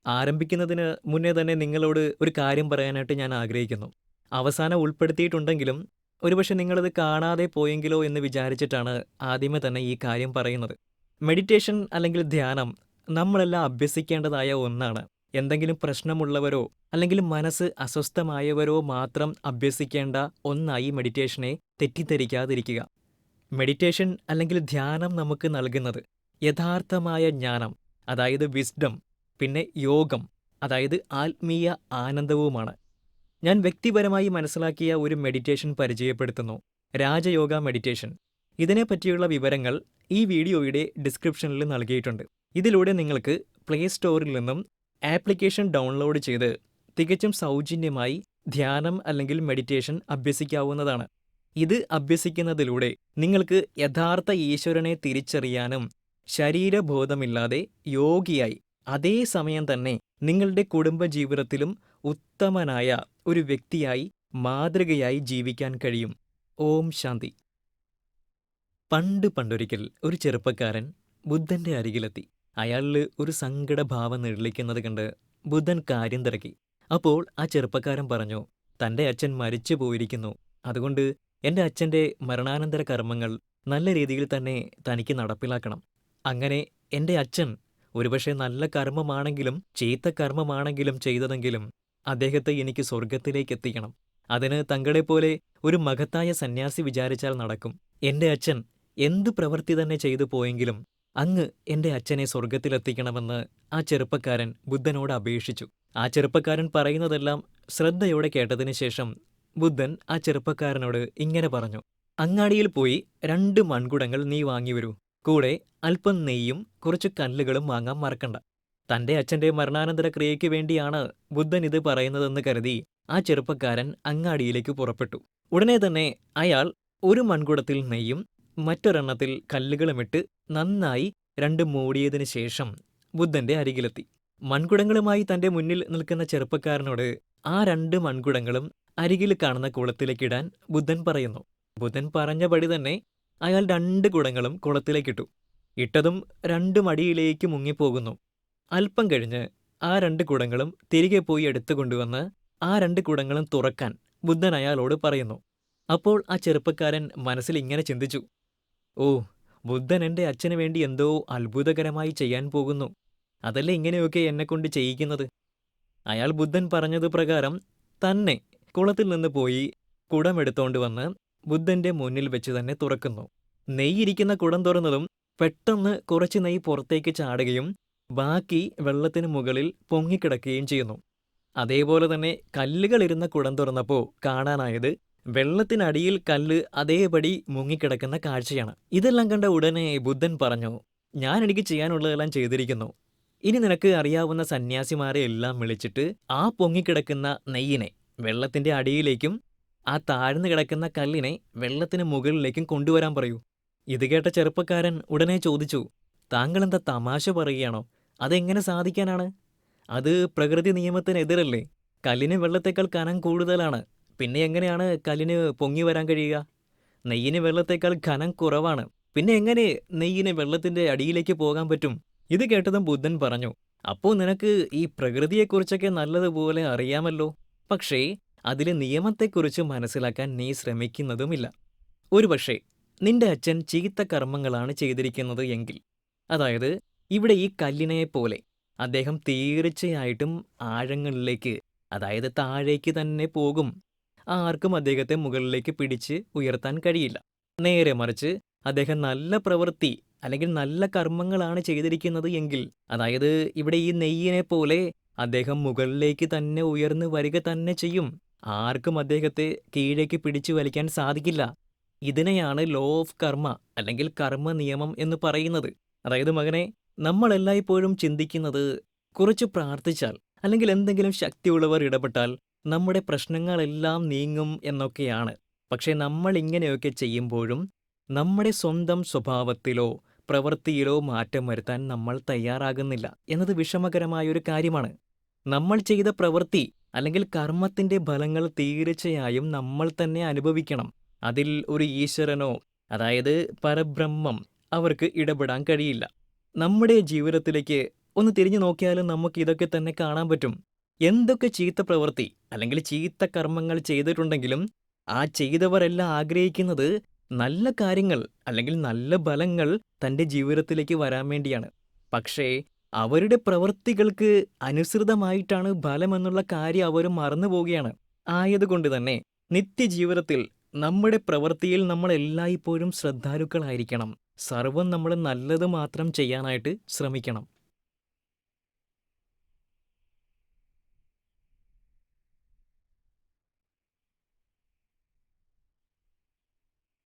ആരംഭിക്കുന്നതിന് മുന്നേ തന്നെ നിങ്ങളോട് ഒരു കാര്യം പറയാനായിട്ട് ഞാൻ ആഗ്രഹിക്കുന്നു. അവസാനം ഉൾപ്പെടുത്തിയിട്ടുണ്ടെങ്കിലും ഒരുപക്ഷെ നിങ്ങളത് കാണാതെ പോയെങ്കിലോ എന്ന് വിചാരിച്ചിട്ടാണ് ആദ്യമേ തന്നെ ഈ കാര്യം പറയുന്നത്. മെഡിറ്റേഷൻ അല്ലെങ്കിൽ ധ്യാനം നമ്മളെല്ലാം അഭ്യസിക്കേണ്ടതായ ഒന്നാണ്. എന്തെങ്കിലും പ്രശ്നമുള്ളവരോ അല്ലെങ്കിൽ മനസ്സ് അസ്വസ്ഥമായവരോ മാത്രം അഭ്യസിക്കേണ്ട ഒന്നായി മെഡിറ്റേഷനെ തെറ്റിദ്ധരിക്കാതിരിക്കുക. മെഡിറ്റേഷൻ അല്ലെങ്കിൽ ധ്യാനം നമുക്ക് നൽകുന്നത് യഥാർത്ഥമായ ജ്ഞാനം, അതായത് വിസ്ഡം, പിന്നെ യോഗം, അതായത് ആത്മീയ ആനന്ദവുമാണ്. ഞാൻ വ്യക്തിപരമായി മനസ്സിലാക്കിയ ഒരു മെഡിറ്റേഷൻ പരിചയപ്പെടുത്തുന്നു. രാജയോഗ മെഡിറ്റേഷൻ. ഇതിനെപ്പറ്റിയുള്ള വിവരങ്ങൾ ഈ വീഡിയോയുടെ ഡിസ്ക്രിപ്ഷനിൽ നൽകിയിട്ടുണ്ട്. ഇതിലൂടെ നിങ്ങൾക്ക് പ്ലേ സ്റ്റോറിൽ നിന്നും ആപ്ലിക്കേഷൻ ഡൗൺലോഡ് ചെയ്ത് തികച്ചും സൗജന്യമായി ധ്യാനം അല്ലെങ്കിൽ മെഡിറ്റേഷൻ അഭ്യസിക്കാവുന്നതാണ്. ഇത് അഭ്യസിക്കുന്നതിലൂടെ നിങ്ങൾക്ക് യഥാർത്ഥ ഈശ്വരനെ തിരിച്ചറിയാനും ശരീരബോധമില്ലാതെ യോഗിയായി അതേസമയം തന്നെ നിങ്ങളുടെ കുടുംബജീവിതത്തിലും ഉത്തമനായ ഒരു വ്യക്തിയായി മാതൃകയായി ജീവിക്കാൻ കഴിയും. ഓം ശാന്തി. പണ്ടൊരിക്കൽ ഒരു ചെറുപ്പക്കാരൻ ബുദ്ധന്റെ അരികിലെത്തി. അയാളിൽ ഒരു സങ്കടഭാവം നിഴലിക്കുന്നത് കണ്ട് ബുദ്ധൻ കാര്യം തിരക്കി. അപ്പോൾ ആ ചെറുപ്പക്കാരൻ പറഞ്ഞു, തന്റെ അച്ഛൻ മരിച്ചു പോയിരിക്കുന്നു. അതുകൊണ്ട് എന്റെ അച്ഛന്റെ മരണാനന്തര കർമ്മങ്ങൾ നല്ല രീതിയിൽ തന്നെ തനിക്ക് നടപ്പിലാക്കണം. അങ്ങനെ എന്റെ അച്ഛൻ ഒരുപക്ഷെ നല്ല കർമ്മമാണെങ്കിലും ചീത്ത കർമ്മമാണെങ്കിലും ചെയ്തതെങ്കിലും അദ്ദേഹത്തെ എനിക്ക് സ്വർഗത്തിലേക്ക് എത്തിക്കണം. അതിന് തങ്ങളെപ്പോലെ ഒരു മഹത്തായ സന്യാസി വിചാരിച്ചാൽ നടക്കും. എന്റെ അച്ഛൻ എന്ത് പ്രവൃത്തി തന്നെ ചെയ്തു പോയെങ്കിലും അങ്ങ് എന്റെ അച്ഛനെ സ്വർഗത്തിലെത്തിക്കണമെന്ന് ആ ചെറുപ്പക്കാരൻ ബുദ്ധനോട് അപേക്ഷിച്ചു. ആ ചെറുപ്പക്കാരൻ പറയുന്നതെല്ലാം ശ്രദ്ധയോടെ കേട്ടതിന് ശേഷം ബുദ്ധൻ ആ ചെറുപ്പക്കാരനോട് ഇങ്ങനെ പറഞ്ഞു, അങ്ങാടിയിൽ പോയി 2 മൺകുടങ്ങൾ നീ വാങ്ങിവരൂ. കൂടെ അല്പം നെയ്യും കുറച്ച് കല്ലുകളും വാങ്ങാൻ മറക്കണ്ട. തന്റെ അച്ഛന്റെ മരണാനന്തര ക്രിയയ്ക്ക് വേണ്ടിയാണ് ബുദ്ധൻ ഇത് പറയുന്നതെന്ന് കരുതി ആ ചെറുപ്പക്കാരൻ അങ്ങാടിയിലേക്ക് പുറപ്പെട്ടു. ഉടനെ തന്നെ അയാൾ ഒരു മൺകുടത്തിൽ നെയ്യും മറ്റൊരെണ്ണത്തിൽ കല്ലുകളുമിട്ട് നന്നായി 2 മൂടിയതിനു ശേഷം ബുദ്ധന്റെ അരികിലെത്തി. മൺകുടങ്ങളുമായി തന്റെ മുന്നിൽ നിൽക്കുന്ന ചെറുപ്പക്കാരനോട് ആ 2 മൺകുടങ്ങളും അരികിൽ കാണുന്ന കുളത്തിലേക്കിടാൻ ബുദ്ധൻ പറയുന്നു. ബുദ്ധൻ പറഞ്ഞപടി തന്നെ അയാൾ 2 കുടങ്ങളും കുളത്തിലേക്കിട്ടു. ഇട്ടതും 2 മടിയിലേക്ക് മുങ്ങിപ്പോകുന്നു. അല്പം കഴിഞ്ഞ് ആ 2 കുടങ്ങളും തിരികെ പോയി എടുത്തുകൊണ്ടുവന്ന് ആ 2 കുടങ്ങളും തുറക്കാൻ ബുദ്ധൻ അയാളോട് പറയുന്നു. അപ്പോൾ ആ ചെറുപ്പക്കാരൻ മനസ്സിൽ ഇങ്ങനെ ചിന്തിച്ചു, ഓ, ബുദ്ധൻ എന്റെ അച്ഛന് വേണ്ടി എന്തോ അത്ഭുതകരമായി ചെയ്യാൻ പോകുന്നു. അതല്ലേ ഇങ്ങനെയൊക്കെ എന്നെക്കൊണ്ട് ചെയ്യിക്കുന്നത്. അയാൾ ബുദ്ധൻ പറഞ്ഞത് പ്രകാരം തന്നെ കുളത്തിൽ നിന്ന് പോയി കുടമെടുത്തോണ്ട് വന്ന് ബുദ്ധന്റെ മുന്നിൽ വെച്ച് തന്നെ തുറക്കുന്നു. നെയ്യിരിക്കുന്ന കുടം തുറന്നതും പെട്ടെന്ന് കുറച്ച് നെയ്യ് പുറത്തേക്ക് ചാടുകയും ബാക്കി വെള്ളത്തിന് മുകളിൽ പൊങ്ങിക്കിടക്കുകയും ചെയ്യുന്നു. അതേപോലെ തന്നെ കല്ലുകളിരുന്ന കുടം തുറന്നപ്പോൾ കാണാനായത് വെള്ളത്തിനടിയിൽ കല്ല് അതേപടി മുങ്ങിക്കിടക്കുന്ന കാഴ്ചയാണ്. ഇതെല്ലാം കണ്ട ഉടനെ ബുദ്ധൻ പറഞ്ഞു, ഞാൻ എനിക്ക് ചെയ്യാനുള്ളതെല്ലാം ചെയ്തിരിക്കുന്നു. ഇനി നിനക്ക് അറിയാവുന്ന സന്യാസിമാരെ എല്ലാം വിളിച്ചിട്ട് ആ പൊങ്ങിക്കിടക്കുന്ന നെയ്യിനെ വെള്ളത്തിന്റെ അടിയിലേക്കും ആ താഴ്ന്നു കിടക്കുന്ന കല്ലിനെ വെള്ളത്തിന് മുകളിലേക്കും കൊണ്ടുവരാൻ പറയൂ. ഇത് കേട്ട ചെറുപ്പക്കാരൻ ഉടനെ ചോദിച്ചു, താങ്കളെന്താ തമാശ പറയുകയാണോ? അതെങ്ങനെ സാധിക്കാനാണ്? അത് പ്രകൃതി നിയമത്തിനെതിരല്ലേ? കല്ലിന് വെള്ളത്തേക്കാൾ കനം കൂടുതലാണ്. പിന്നെ എങ്ങനെയാണ് കല്ലിന് പൊങ്ങി വരാൻ കഴിയുക? നെയ്യിന് വെള്ളത്തേക്കാൾ ഘനം കുറവാണ്. പിന്നെ എങ്ങനെ നെയ്യിന് വെള്ളത്തിന്റെ അടിയിലേക്ക് പോകാൻ പറ്റും? ഇത് കേട്ടതും ബുദ്ധൻ പറഞ്ഞു, അപ്പോൾ നിനക്ക് ഈ പ്രകൃതിയെക്കുറിച്ചൊക്കെ നല്ലതുപോലെ അറിയാമല്ലോ. പക്ഷേ അതിലെ നിയമത്തെക്കുറിച്ച് മനസ്സിലാക്കാൻ നീ ശ്രമിക്കുന്നതുമില്ല. ഒരുപക്ഷെ നിന്റെ അച്ഛൻ ചീത്ത കർമ്മങ്ങളാണ് ചെയ്തിരിക്കുന്നത് എങ്കിൽ, അതായത് ഇവിടെ ഈ കല്ലിനെ പോലെ അദ്ദേഹം തീർച്ചയായിട്ടും ആഴങ്ങളിലേക്ക്, അതായത് താഴേക്ക് തന്നെ പോകും. ആർക്കും അദ്ദേഹത്തെ മുകളിലേക്ക് പിടിച്ച് ഉയർത്താൻ കഴിയില്ല. നേരെ മറിച്ച് അദ്ദേഹം നല്ല പ്രവൃത്തി അല്ലെങ്കിൽ നല്ല കർമ്മങ്ങളാണ് ചെയ്തിരിക്കുന്നത് എങ്കിൽ, അതായത് ഇവിടെ ഈ നെയ്യിനെ പോലെ അദ്ദേഹം മുകളിലേക്ക് തന്നെ ഉയർന്നു വരിക തന്നെ ചെയ്യും. ആർക്കും അദ്ദേഹത്തെ കീഴേക്ക് പിടിച്ചു വലിക്കാൻ സാധിക്കില്ല. ഇതിനെയാണ് ലോ ഓഫ് കർമ്മ അല്ലെങ്കിൽ കർമ്മ നിയമം എന്ന് പറയുന്നത്. അതായത് മകനെ, നമ്മളെല്ലായ്പ്പോഴും ചിന്തിക്കുന്നത് കുറച്ച് പ്രാർത്ഥിച്ചാൽ അല്ലെങ്കിൽ എന്തെങ്കിലും ശക്തിയുള്ളവർ ഇടപെട്ടാൽ നമ്മുടെ പ്രശ്നങ്ങളെല്ലാം നീങ്ങും എന്നൊക്കെയാണ്. പക്ഷെ നമ്മൾ ഇങ്ങനെയൊക്കെ ചെയ്യുമ്പോഴും നമ്മുടെ സ്വന്തം സ്വഭാവത്തിലോ പ്രവൃത്തിയിലോ മാറ്റം വരുത്താൻ നമ്മൾ തയ്യാറാകുന്നില്ല എന്നത് വിഷമകരമായൊരു കാര്യമാണ്. നമ്മൾ ചെയ്ത പ്രവൃത്തി അല്ലെങ്കിൽ കർമ്മത്തിന്റെ ഫലങ്ങൾ തീർച്ചയായും നമ്മൾ തന്നെ അനുഭവിക്കണം. അതിൽ ഒരു ഈശ്വരനോ, അതായത് പരബ്രഹ്മം, അവർക്ക് ഇടപെടാൻ കഴിയില്ല. നമ്മുടെ ജീവിതത്തിലേക്ക് ഒന്ന് തിരിഞ്ഞു നോക്കിയാലും നമുക്ക് ഇതൊക്കെ തന്നെ കാണാൻ പറ്റും. എന്തൊക്കെ ചീത്ത പ്രവൃത്തി അല്ലെങ്കിൽ ചീത്ത കർമ്മങ്ങൾ ചെയ്തിട്ടുണ്ടെങ്കിലും ആ ചെയ്തവരെല്ലാം ആഗ്രഹിക്കുന്നത് നല്ല കാര്യങ്ങൾ അല്ലെങ്കിൽ നല്ല ഫലങ്ങൾ തന്റെ ജീവിതത്തിലേക്ക് വരാൻ വേണ്ടിയാണ്. പക്ഷേ അവരുടെ പ്രവൃത്തികൾക്ക് അനുസൃതമായിട്ടാണ് ഫലമെന്നുള്ള കാര്യം അവർ മറന്നു പോവുകയാണ്. ആയതുകൊണ്ട് തന്നെ നിത്യജീവിതത്തിൽ നമ്മുടെ പ്രവൃത്തിയിൽ നമ്മൾ എല്ലായ്പ്പോഴും ശ്രദ്ധാലുക്കളായിരിക്കണം. സർവ്വം നമ്മൾ നല്ലത് മാത്രം ചെയ്യാനായിട്ട് ശ്രമിക്കണം.